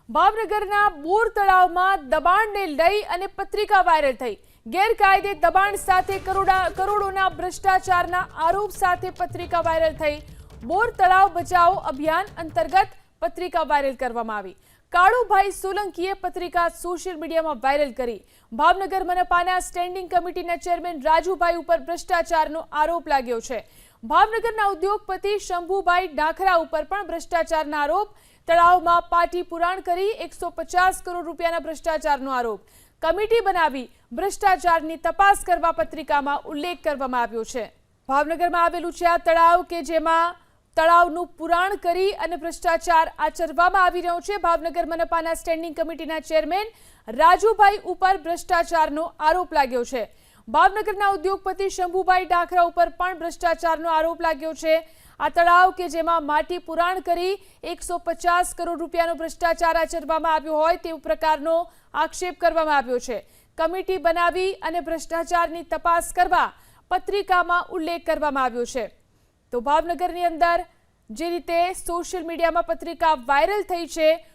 ભાવનગરના બોર તળાવમાં દબાણને લઈ અને પત્રિકા વાયરલ થઈ। ગેરકાયદે દબાણ સાથે કરોડોના ભ્રષ્ટાચારના આરોપ સાથે પત્રિકા વાયરલ થઈ। બોર તળાવ બચાવો અભિયાન અંતર્ગત પત્રિકા વાયરલ કરવામાં આવી। કાળુભાઈ સોલંકીએ પત્રિકા સોશિયલ મીડિયામાં વાયરલ કરી। ભાવનગર મનપાના સ્ટેન્ડિંગ કમિટીના ચેરમેન રાજુભાઈ ઉપર ભ્રષ્ટાચારનો આરોપ લાગ્યો છે। ભાવનગરના ઉદ્યોગપતિ શંભુભાઈ ડાખરા ઉપર પણ ભ્રષ્ટાચારના આરોપ। તળાવમાં પાટી પુરાણ કરી 150 કરોડ રૂપિયાના ભ્રષ્ટાચારનો આરોપ। કમિટી બનાવી ભ્રષ્ટાચારની તપાસ કરવા પત્રિકામાં ઉલ્લેખ કરવામાં આવ્યો છે। ભાવનગરમાં આવેલું છે આ તળાવ કે જેમાં તળાવનું પુરાણ કરી અને ભ્રષ્ટાચાર આચરવામાં આવી રહ્યો છે। ભાવનગર મનપાના સ્ટેન્ડિંગ કમિટીના ચેરમેન રાજુભાઈ ઉપર ભ્રષ્ટાચારનો આરોપ લાગ્યો છે। ભાવનગરના ઉદ્યોગપતિ શંભુભાઈ ડાખરા ઉપર પણ ભ્રષ્ટાચારનો આરોપ લાગ્યો છે। આ તળાવ કે જેમાં માટી પુરાણ કરી 150 કરોડ રૂપિયાનો ભ્રષ્ટાચાર આચરવામાં આવ્યો હોય તેવો પ્રકારનો આક્ષેપ કરવામાં આવ્યો છે। કમિટી બનાવી અને ભ્રષ્ટાચારની તપાસ કરવા પત્રિકામાં ઉલ્લેખ કરવામાં આવ્યો છે। તો ભાવનગરની અંદર જે રીતે સોશિયલ મીડિયામાં પત્રિકા વાયરલ થઈ છે,